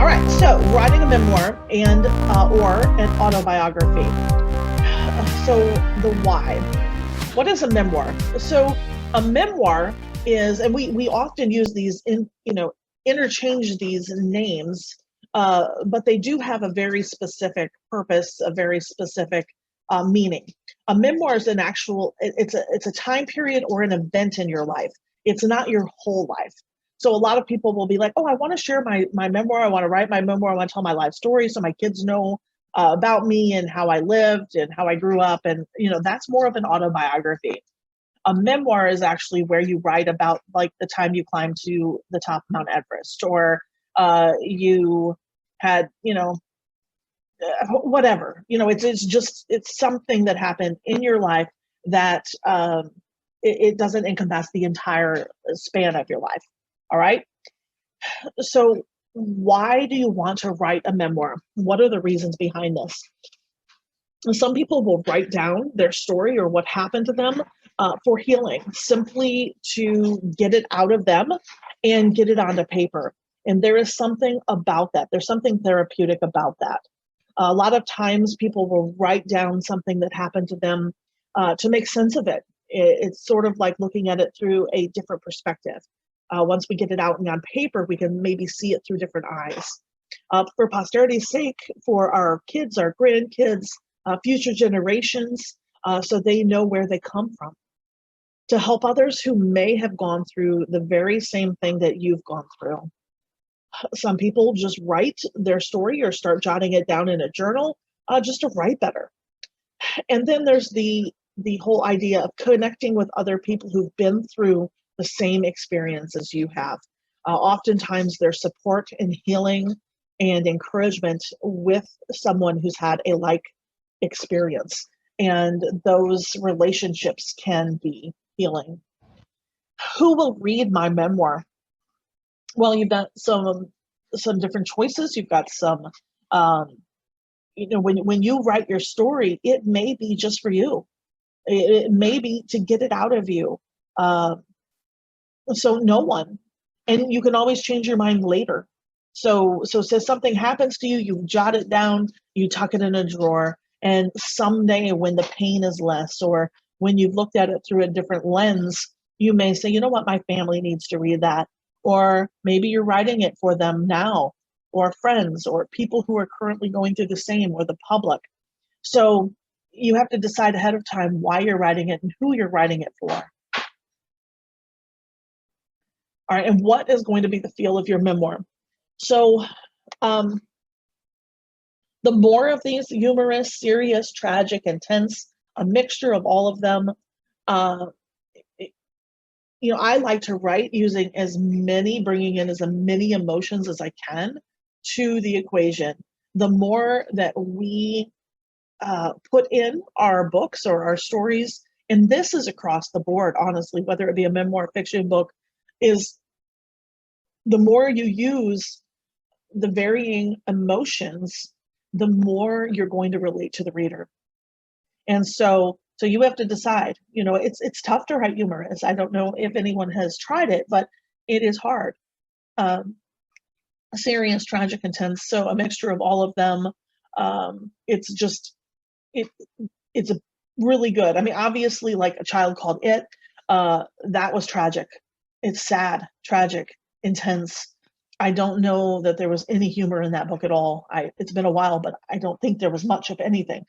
All right, so writing a memoir and or an autobiography. So the why. What is a memoir? So a memoir is, and we often use these interchange these names, but they do have a very specific purpose, a very specific meaning. A memoir is an actual, it's a time period or an event in your life. It's not your whole life. So a lot of people will be like, oh, I want to share my memoir. I want to write my memoir. I want to tell my life story so my kids know about me and how I lived and how I grew up. And, that's more of an autobiography. A memoir is actually where you write about like the time you climbed to the top of Mount Everest, or you had, whatever, it's something that happened in your life that it doesn't encompass the entire span of your life. All right. So why do you want to write a memoir? What are the reasons behind this? Some people will write down their story or what happened to them for healing, simply to get it out of them and get it onto paper. And there is something about that. There's something therapeutic about that. A lot of times people will write down something that happened to them to make sense of it. It's sort of like looking at it through a different perspective. Once we get it out and on paper, we can maybe see it through different eyes. For posterity's sake, for our kids, our grandkids, future generations, so they know where they come from. To help others who may have gone through the very same thing that you've gone through. Some people just write their story or start jotting it down in a journal just to write better. And then there's the whole idea of connecting with other people who've been through the same experience as you have. Oftentimes there's support and healing and encouragement with someone who's had a like experience. And those relationships can be healing. Who will read my memoir? Well, you've got some different choices. You've got some, when you write your story, it may be just for you. It may be to get it out of you. So no one, and you can always change your mind later. So says something happens to you, you jot it down, you tuck it in a drawer, and someday when the pain is less, or when you've looked at it through a different lens, you may say, you know what, my family needs to read that. Or maybe you're writing it for them now, or friends, or people who are currently going through the same, or the public. So you have to decide ahead of time why you're writing it and who you're writing it for. All right, and what is going to be the feel of your memoir? So the more of these humorous, serious, tragic, intense, a mixture of all of them, I like to write bringing in as many emotions as I can to the equation. The more that we put in our books or our stories, and this is across the board, honestly, whether it be a memoir, fiction book, is the more you use the varying emotions, the more you're going to relate to the reader. And so you have to decide, it's tough to write humorous. I don't know if anyone has tried it, but it is hard. Serious, tragic, intense. So a mixture of all of them. It's really good. I mean, obviously, like A Child Called It, that was tragic. It's sad, tragic, intense. I don't know that there was any humor in that book at all. It's been a while, but I don't think there was much of anything.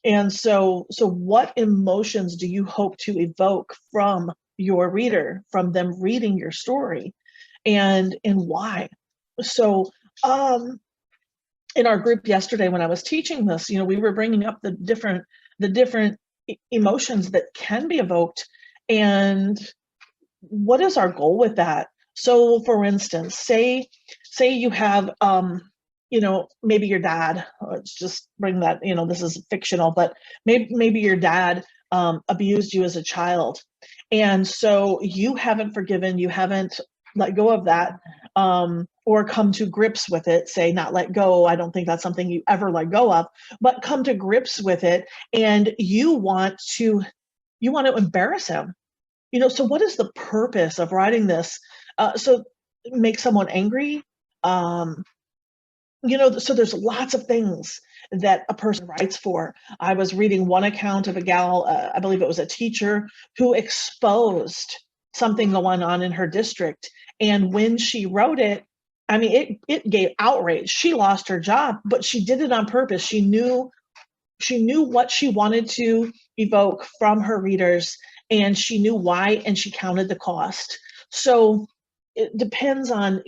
And so what emotions do you hope to evoke from your reader, from them reading your story, and why? So in our group yesterday, when I was teaching this, we were bringing up the different emotions that can be evoked, and what is our goal with that? So for instance, say you have, maybe your dad, let's just bring that, this is fictional, but maybe your dad abused you as a child. And so you haven't forgiven, you haven't let go of that, or come to grips with it, say not let go. I don't think that's something you ever let go of, but come to grips with it. And you want to embarrass him. So what is the purpose of writing this? So make someone angry, so there's lots of things that a person writes for. I was reading one account of a gal, I believe it was a teacher, who exposed something going on in her district. And when she wrote it, I mean, it gave outrage. She lost her job, but she did it on purpose. She knew what she wanted to evoke from her readers, and she knew why, and she counted the cost. So it depends on,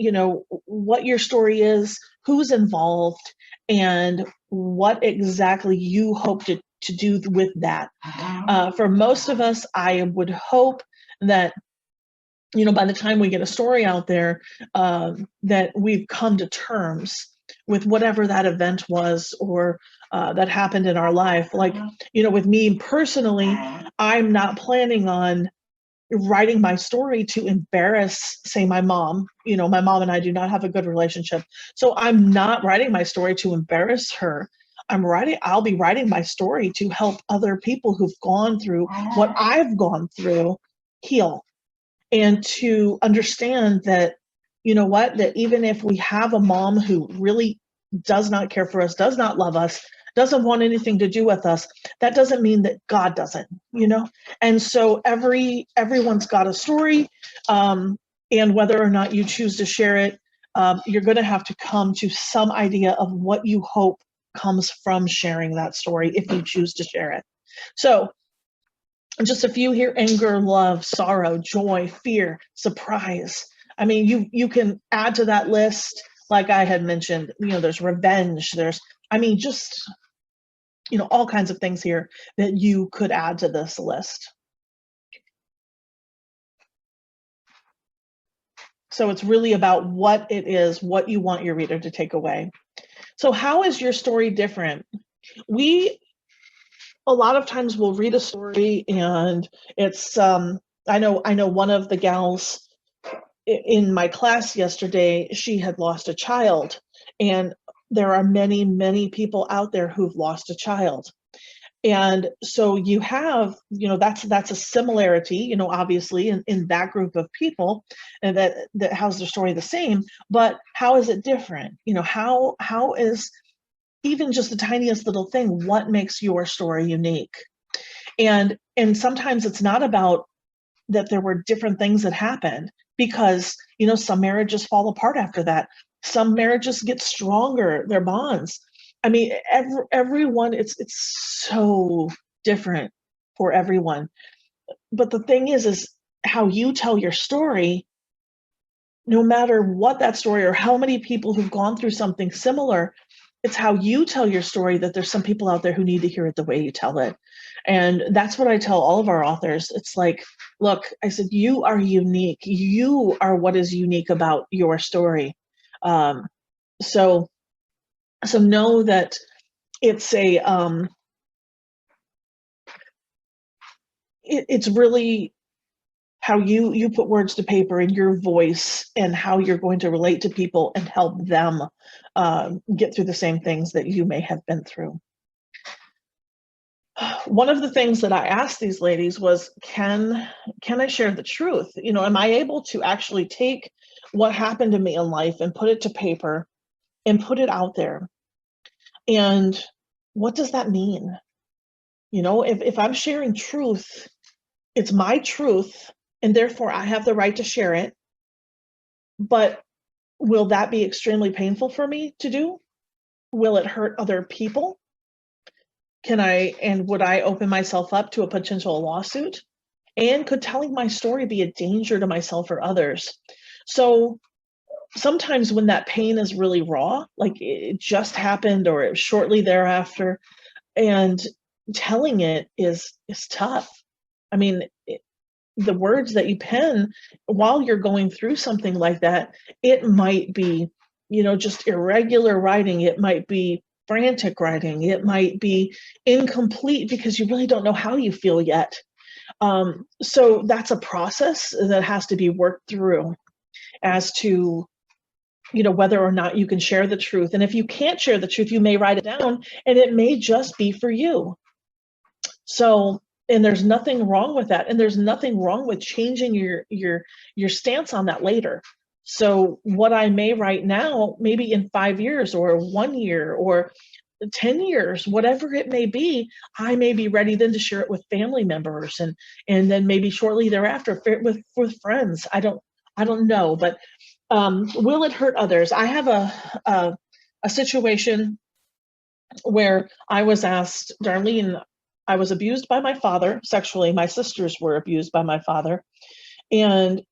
what your story is, who's involved, and what exactly you hope to do with that. For most of us, I would hope that, by the time we get a story out there, that we've come to terms with whatever that event was, or that happened in our life. Like, with me personally, I'm not planning on writing my story to embarrass, say, my mom. My mom and I do not have a good relationship. So I'm not writing my story to embarrass her. I'll be writing my story to help other people who've gone through what I've gone through heal, and to understand that, that even if we have a mom who really does not care for us, does not love us, doesn't want anything to do with us, that doesn't mean that God doesn't, And so everyone's got a story, and whether or not you choose to share it, you're going to have to come to some idea of what you hope comes from sharing that story if you choose to share it. So just a few here: anger, love, sorrow, joy, fear, surprise. I mean, you can add to that list, like I had mentioned, there's revenge, there's, just, all kinds of things here that you could add to this list. So it's really about what it is, what you want your reader to take away. So how is your story different? A lot of times we'll read a story, and it's, I know one of the gals in my class yesterday, she had lost a child, and there are many, many people out there who've lost a child. And so you have, that's a similarity, obviously in that group of people, and that how's their story the same, but how is it different? How is even just the tiniest little thing, what makes your story unique? And sometimes it's not about that there were different things that happened, because, some marriages fall apart after that. Some marriages get stronger, their bonds. I mean, everyone, it's so different for everyone. But the thing is how you tell your story, no matter what that story, or how many people who've gone through something similar, it's how you tell your story that there's some people out there who need to hear it the way you tell it. And that's what I tell all of our authors. It's like, look, I said, you are unique. You are what is unique about your story. So know that it's it's really how you put words to paper in your voice, and how you're going to relate to people and help them get through the same things that you may have been through. One of the things that I asked these ladies was, can I share the truth? Am I able to actually take what happened to me in life and put it to paper and put it out there? And what does that mean? If I'm sharing truth, it's my truth, and therefore I have the right to share it. But will that be extremely painful for me to do? Will it hurt other people? Would I open myself up to a potential lawsuit? And could telling my story be a danger to myself or others? So sometimes when that pain is really raw, like it just happened or shortly thereafter, and telling it is tough. I mean, the words that you pen while you're going through something like that, it might be, just irregular writing. It might be frantic writing. It might be incomplete because you really don't know how you feel yet. So that's a process that has to be worked through as to, whether or not you can share the truth. And if you can't share the truth, you may write it down, and it may just be for you. So, and there's nothing wrong with that. And there's nothing wrong with changing your stance on that later. So what I may write now, maybe in 5 years or 1 year or 10 years, whatever it may be, I may be ready then to share it with family members, and then maybe shortly thereafter with friends. I don't know, but will it hurt others? I have a situation where I was asked, Darlene, I was abused by my father sexually. My sisters were abused by my father, and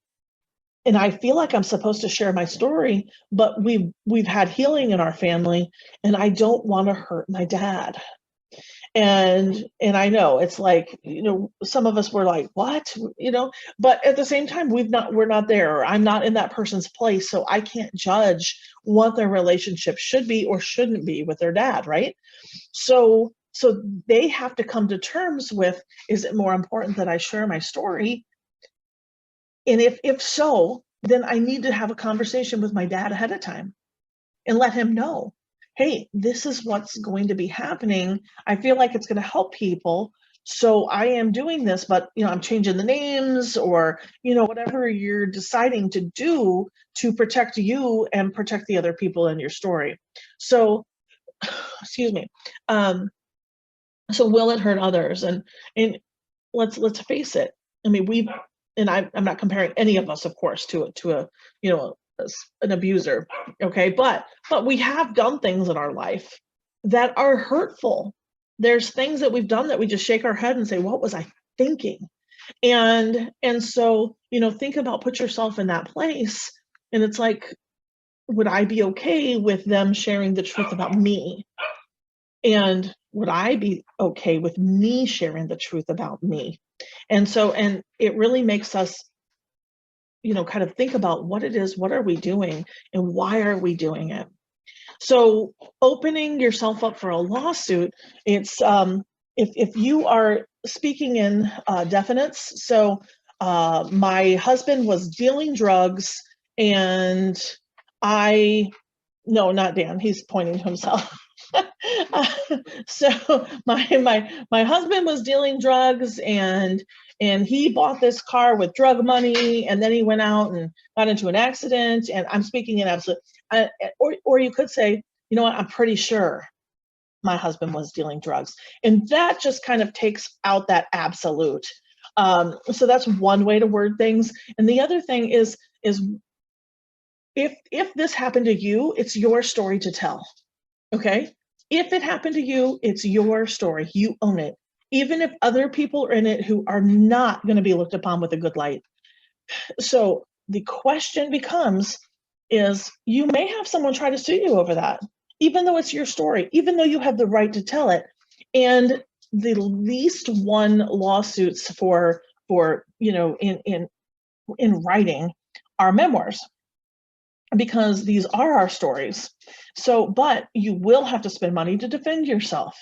I feel like I'm supposed to share my story, but we've had healing in our family, and I don't want to hurt my dad. And I know it's like, some of us were like, what, but at the same time, we're not there, or I'm not in that person's place, so I can't judge what their relationship should be or shouldn't be with their dad, right? So they have to come to terms with, is it more important that I share my story? And if so, then I need to have a conversation with my dad ahead of time and let him know, hey, this is what's going to be happening. I feel like it's going to help people. So I am doing this, but I'm changing the names, or whatever you're deciding to do to protect you and protect the other people in your story. So, excuse me. So will it hurt others? And let's face it. I mean, I'm not comparing any of us, of course, to a an abuser, okay? But we have done things in our life that are hurtful. There's things that we've done that we just shake our head and say, what was I thinking? And so, think about, put yourself in that place, and it's like, would I be okay with them sharing the truth about me? And would I be okay with me sharing the truth about me? And it really makes us, kind of think about what it is, what are we doing, and why are we doing it? So opening yourself up for a lawsuit, it's if you are speaking in definites. So my husband was dealing drugs, and no, not Dan, he's pointing to himself. So my husband was dealing drugs, and he bought this car with drug money, and then he went out and got into an accident. And I'm speaking in absolute, or you could say, you know what, I'm pretty sure my husband was dealing drugs, and that just kind of takes out that absolute. So that's one way to word things. And the other thing is if this happened to you, it's your story to tell. Okay? If it happened to you, it's your story. You own it. Even if other people are in it who are not going to be looked upon with a good light. So the question becomes, is you may have someone try to sue you over that, even though it's your story, even though you have the right to tell it. And the least one lawsuits for in writing are memoirs, because these are our stories. So, but you will have to spend money to defend yourself.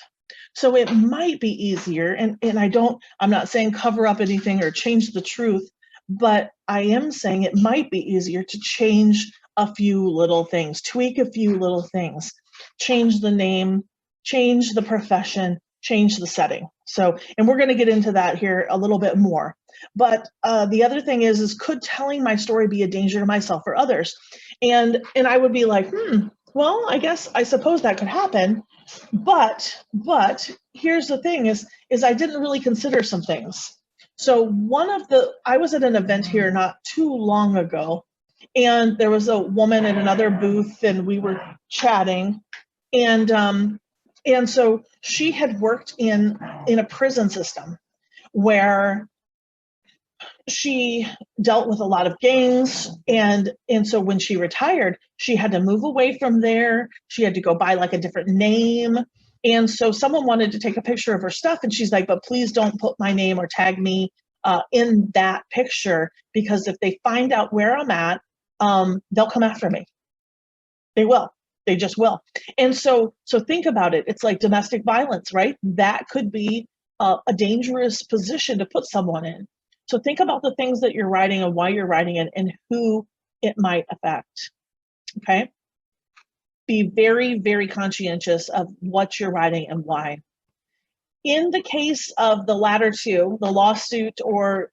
So it might be easier, and I'm not saying cover up anything or change the truth, but I am saying it might be easier to change a few little things, tweak a few little things, change the name, change the profession, change the setting. So, and we're going to get into that here a little bit more. But the other thing is could telling my story be a danger to myself or others? And I would be like, well, I suppose that could happen. But here's the thing is I didn't really consider some things. So I was at an event here not too long ago, and there was a woman in another booth, and we were chatting, and so she had worked in a prison system where she dealt with a lot of gangs, and so when she retired, she had to move away from there. She had to go by like a different name. And so someone wanted to take a picture of her stuff, and she's like, but please don't put my name or tag me in that picture, because if they find out where I'm at, they'll come after me. They will. They just will. And so think about it. It's like domestic violence, right? That could be a dangerous position to put someone in. So think about the things that you're writing and why you're writing it and who it might affect. Okay? Be very, very conscientious of what you're writing and why. In the case of the latter two, the lawsuit or,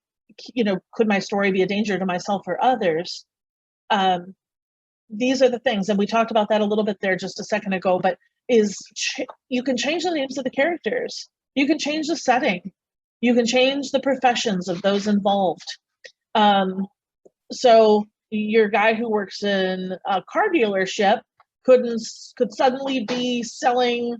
could my story be a danger to myself or others? these are the things, and we talked about that a little bit there just a second ago, but you can change the names of the characters. You can change the setting. You can change the professions of those involved. So your guy who works in a car dealership could suddenly be selling,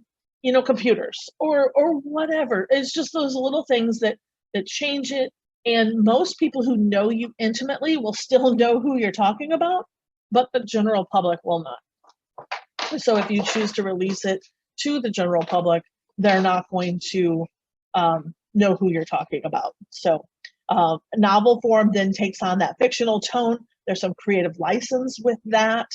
computers or whatever. It's just those little things that change it. And most people who know you intimately will still know who you're talking about, but the general public will not. So if you choose to release it to the general public, they're not going to know who you're talking about. So novel form then takes on that fictional tone. There's some creative license with that,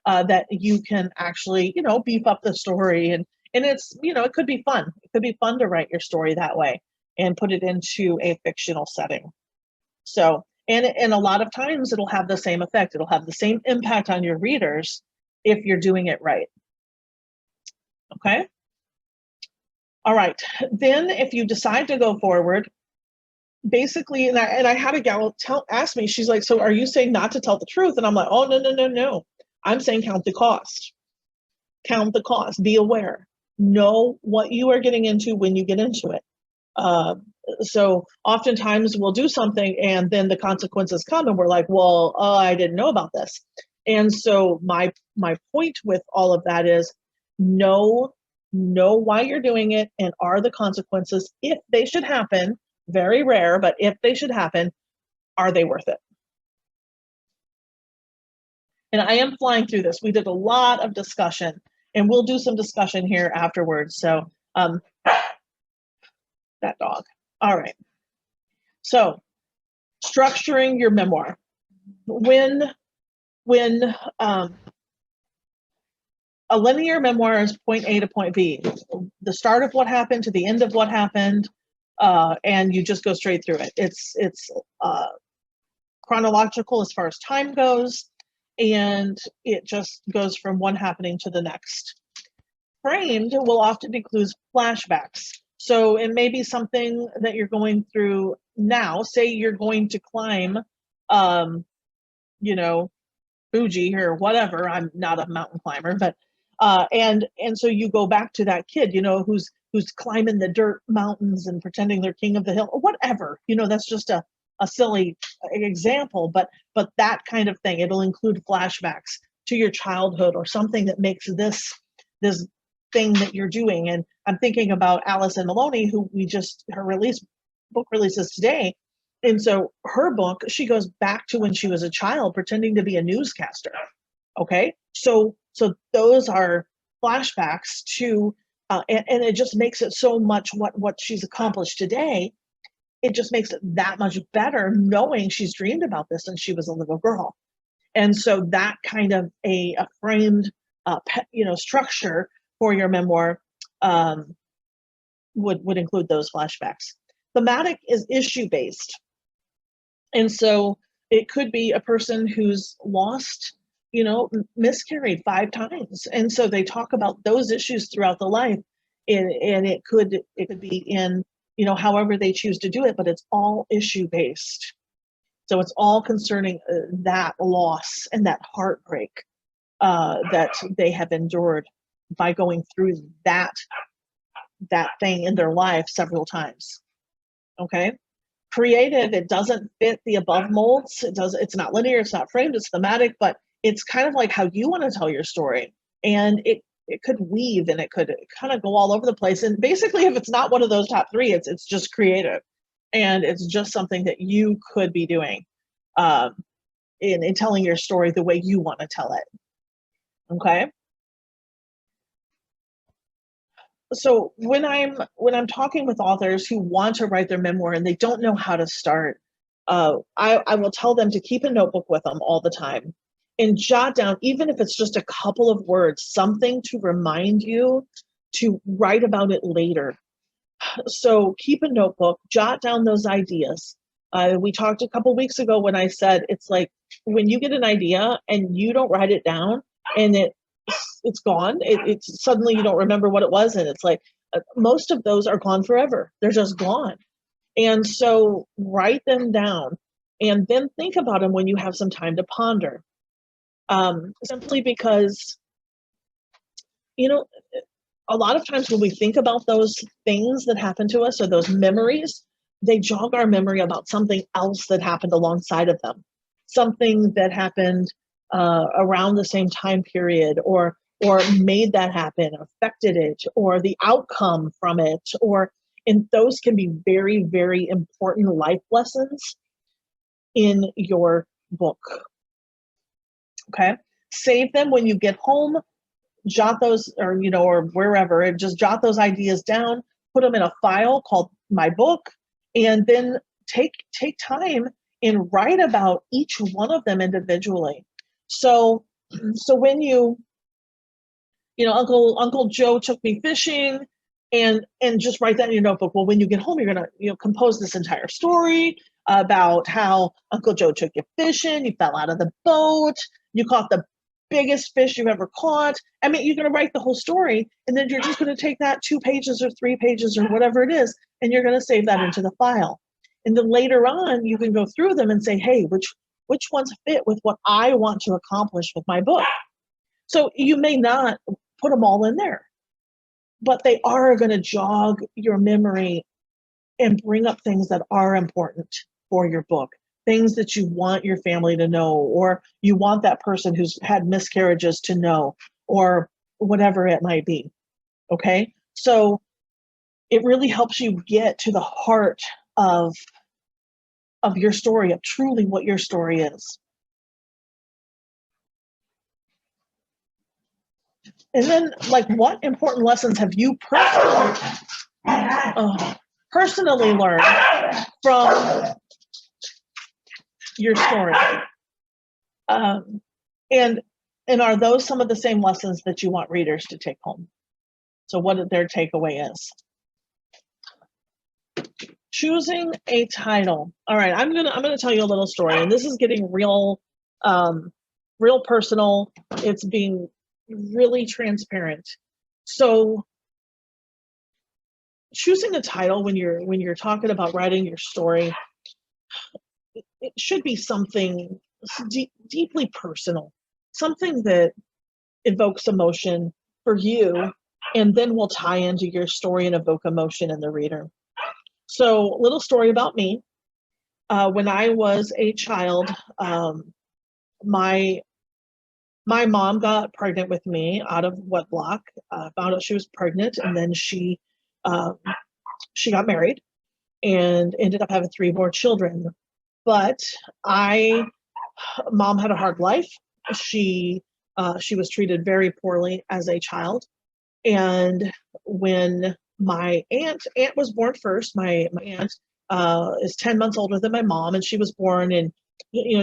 that you can actually, beef up the story. And it's, it could be fun. It could be fun to write your story that way and put it into a fictional setting. So, and a lot of times it'll have the same effect. It'll have the same impact on your readers if you're doing it right. Okay. All right. Then if you decide to go forward, basically, and I had a gal ask me, she's like, so are you saying not to tell the truth? And I'm like, oh, no. I'm saying count the cost. Count the cost. Be aware. Know what you are getting into when you get into it. So oftentimes we'll do something and then the consequences come and we're like, well, I didn't know about this. And so my point with all of that is know why you're doing it and are the consequences, if they should happen, very rare, but if they should happen, are they worth it? And I am flying through this. We did a lot of discussion and we'll do some discussion here afterwards. So that dog. All right. So structuring your memoir. When a linear memoir is point A to point B, the start of what happened to the end of what happened, and you just go straight through it. It's chronological as far as time goes, and it just goes from one happening to the next. Framed will often include flashbacks. So it may be something that you're going through now. Say you're going to climb, Fuji or whatever. I'm not a mountain climber, but and so you go back to that kid, who's climbing the dirt mountains and pretending they're king of the hill or whatever. That's just a silly example, but that kind of thing. It'll include flashbacks to your childhood or something that makes this thing that you're doing. And I'm thinking about Allison Maloney, who her book releases today. And so her book, she goes back to when she was a child pretending to be a newscaster. Okay. So those are flashbacks to, and it just makes it so much what she's accomplished today. It just makes it that much better knowing she's dreamed about this since she was a little girl. And so that kind of a framed, structure for your memoir would include those flashbacks. Thematic is issue-based. And so it could be a person who's lost, miscarried 5 times. And so they talk about those issues throughout the life. And it could be in, however they choose to do it, but it's all issue-based. So it's all concerning that loss and that heartbreak that they have endured by going through that thing in their life several times. Okay. Creative, it doesn't fit the above molds. It's not linear, it's not framed, it's thematic, but it's kind of like how you want to tell your story. And it could weave and it could kind of go all over the place. And basically, if it's not one of those top 3, it's just creative. And it's just something that you could be doing in telling your story the way you want to tell it. Okay. So when I'm talking with authors who want to write their memoir and they don't know how to start, I will tell them to keep a notebook with them all the time and jot down, even if it's just a couple of words, something to remind you to write about it later. So keep a notebook, jot down those ideas. We talked a couple weeks ago when I said it's like when you get an idea and you don't write it down and it's gone. It's suddenly you don't remember what it was, and it's like most of those are gone forever. They're just gone. And so write them down and then think about them when you have some time to ponder. Simply because, you know, a lot of times when we think about those things that happen to us or those memories, they jog our memory about something else that happened alongside of them, something that happened around the same time period, or made that happen, affected it, or the outcome from it, and those can be very, very important life lessons in your book. Okay, save them when you get home, jot those, or wherever, and just jot those ideas down, put them in a file called my book, and then take time and write about each one of them individually. So when Uncle Joe took me fishing, and just write that in your notebook. Well, when you get home, you're gonna compose this entire story about how Uncle Joe took you fishing, you fell out of the boat, you caught the biggest fish you've ever caught. I mean, you're going to write the whole story, and then you're just going to take that 2 pages or 3 pages or whatever it is, and you're going to save that into the file. And then later on, you can go through them and say, hey, which ones fit with what I want to accomplish with my book? So you may not put them all in there, but they are going to jog your memory and bring up things that are important for your book, things that you want your family to know, or you want that person who's had miscarriages to know, or whatever it might be. Okay, so it really helps you get to the heart of your story, of truly what your story is. And then, like, what important lessons have you personally learned from your story? And are those some of the same lessons that you want readers to take home? So what their takeaway is. Choosing a title. All right, I'm gonna tell you a little story, and this is getting real personal. It's being really transparent. So choosing a title when you're talking about writing your story, it should be something deeply personal, something that evokes emotion for you, and then will tie into your story and evoke emotion in the reader. So, little story about me. When I was a child, my mom got pregnant with me out of wedlock. Found out she was pregnant, and then she got married and ended up having 3 more children. But mom had a hard life. She was treated very poorly as a child, and when my aunt was born first, my aunt is 10 months older than my mom, and she was born, and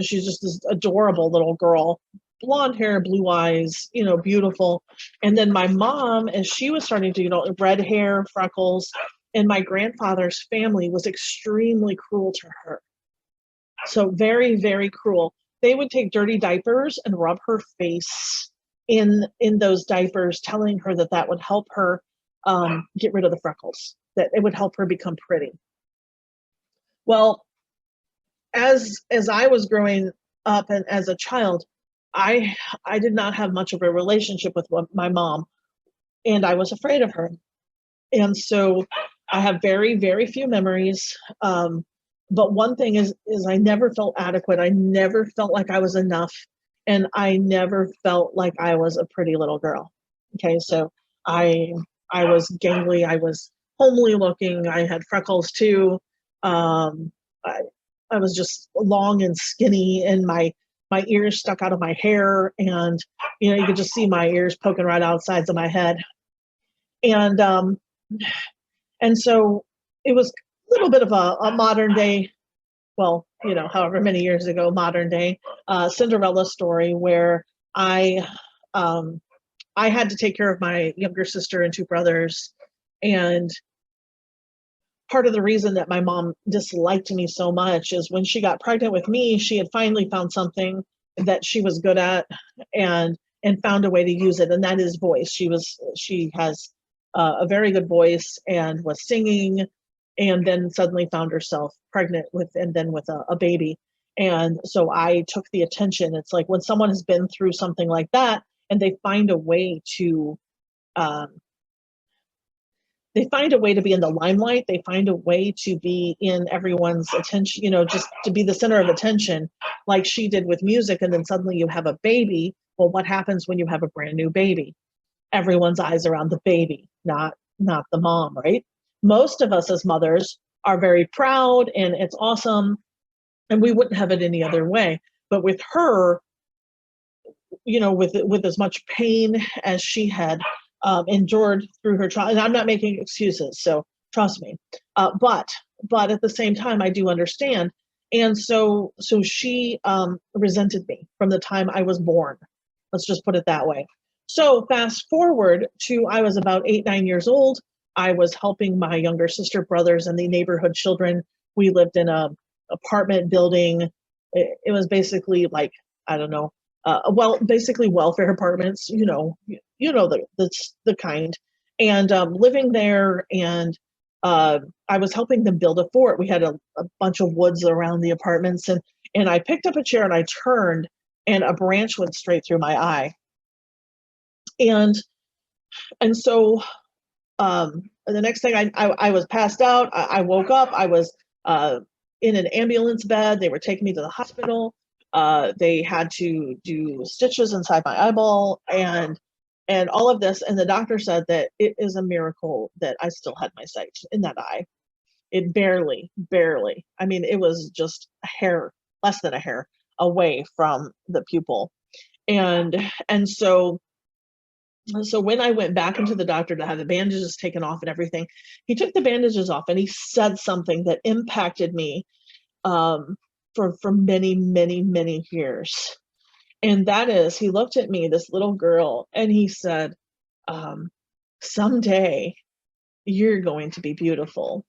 she's just this adorable little girl, blonde hair, blue eyes, beautiful. And then my mom, as she was starting to, red hair, freckles, and my grandfather's family was extremely cruel to her. So very, very cruel. They would take dirty diapers and rub her face in those diapers, telling her that would help her get rid of the freckles, that it would help her become pretty. Well, as I was growing up and as a child, I did not have much of a relationship with my mom, and I was afraid of her. And so I have very, very few memories. But one thing is I never felt adequate. I never felt like I was enough. And I never felt like I was a pretty little girl. Okay, so I was gangly. I was homely looking. I had freckles too. I was just long and skinny, and my ears stuck out of my hair, and you could just see my ears poking right out sides of my head. And so it was a little bit of a modern day, well, however many years ago, modern day Cinderella story, where I had to take care of my younger sister and 2 brothers. And part of the reason that my mom disliked me so much is when she got pregnant with me, she had finally found something that she was good at, and found a way to use it, and that is voice. She has a very good voice and was singing, and then suddenly found herself pregnant with a baby. And so I took the attention. It's like when someone has been through something like that and they find a way to, um, they find a way to be in the limelight. They find a way to be in everyone's attention, just to be the center of attention, like she did with music. And then suddenly you have a baby. Well, what happens when you have a brand new baby? Everyone's eyes are on the baby, not the mom, right? Most of us as mothers are very proud and it's awesome, and we wouldn't have it any other way. But with her, with as much pain as she had endured through her child, and I'm not making excuses, so trust me. But at the same time, I do understand, and so she resented me from the time I was born. Let's just put it that way. So fast forward to I was about 8, 9 years old. I was helping my younger sister, brothers, and the neighborhood children. We lived in a apartment building. It was basically like, I don't know, basically welfare apartments, the kind, and living there, and I was helping them build a fort. We had a bunch of woods around the apartments, and I picked up a chair and I turned, and a branch went straight through my eye, and so the next thing I was passed out. I woke up. I was in an ambulance bed. They were taking me to the hospital. They had to do stitches inside my eyeball and all of this. And the doctor said that it is a miracle that I still had my sight in that eye. It barely. I mean, it was just a hair, less than a hair away from the pupil. And so when I went back into the doctor to have the bandages taken off and everything, he took the bandages off and he said something that impacted me for many, many, many years. And that is, he looked at me, this little girl, and he said, someday you're going to be beautiful.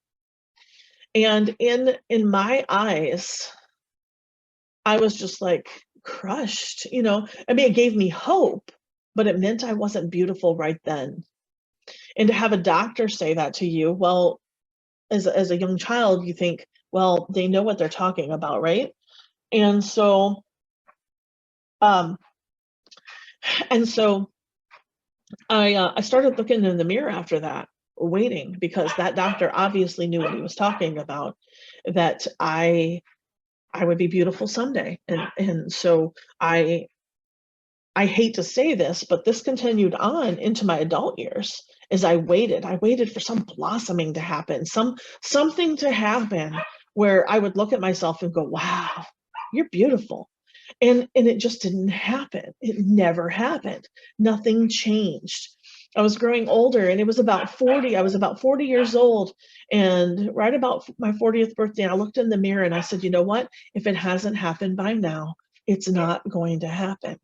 And in my eyes, I was just like crushed, I mean, it gave me hope, but it meant I wasn't beautiful right then. And to have a doctor say that to you, well, as a young child, you think, well, they know what they're talking about, right? And so, um, and so I started looking in the mirror after that, waiting, because that doctor obviously knew what he was talking about, that I would be beautiful someday. And so I hate to say this, but this continued on into my adult years as I waited for some blossoming to happen, something to happen where I would look at myself and go, wow, you're beautiful. And it just didn't happen. It never happened. Nothing changed. I was growing older, and it was about 40. I was about 40 years old. And right about my 40th birthday, I looked in the mirror and I said, you know what? If it hasn't happened by now, it's not going to happen.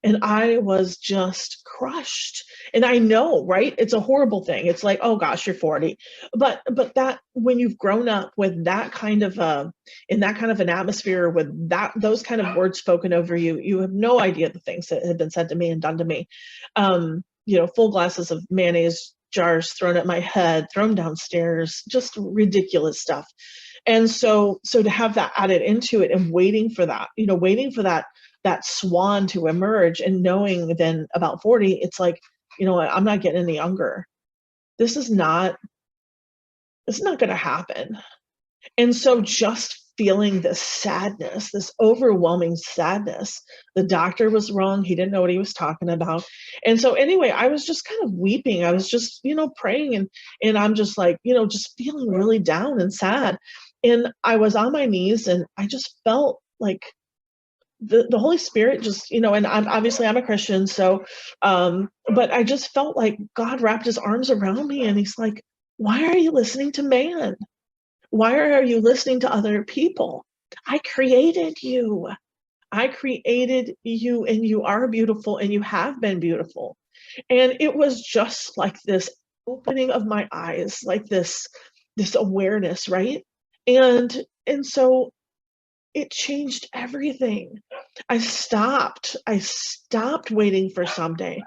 And I was just crushed. And I know, right? It's a horrible thing. It's like, oh gosh, you're 40. But that, when you've grown up with that kind of in that kind of an atmosphere, with those kind of words spoken over you, you have no idea the things that have been said to me and done to me. Full glasses of mayonnaise jars thrown at my head, thrown downstairs, just ridiculous stuff. And so to have that added into it, and waiting for that swan to emerge, and knowing then about 40, it's like, I'm not getting any younger. This is not going to happen. And so just feeling this sadness, this overwhelming sadness. The doctor was wrong. He didn't know what he was talking about. And so anyway, I was just kind of weeping. I was just, praying, and I'm just like, just feeling really down and sad. And I was on my knees, and I just felt like the Holy Spirit just, and I'm a Christian. So, but I just felt like God wrapped his arms around me, and he's like, why are you listening to man? Why are you listening to other people? I created you. And you are beautiful, and you have been beautiful. And it was just like this opening of my eyes, like this awareness, right? And so it changed everything. I stopped waiting for someday.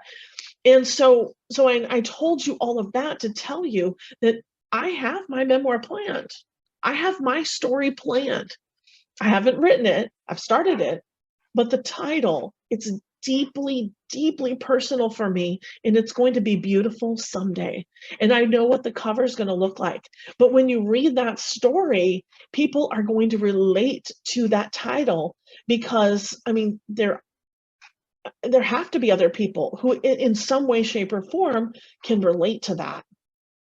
And so I told you all of that to tell you that I have my memoir planned. I have my story planned. I haven't written it. I've started it, but the title, it's deeply, deeply personal for me, and it's going to be beautiful someday. And I know what the cover is going to look like. But when you read that story, people are going to relate to that title because, I mean, there have to be other people who in some way, shape, or form can relate to that.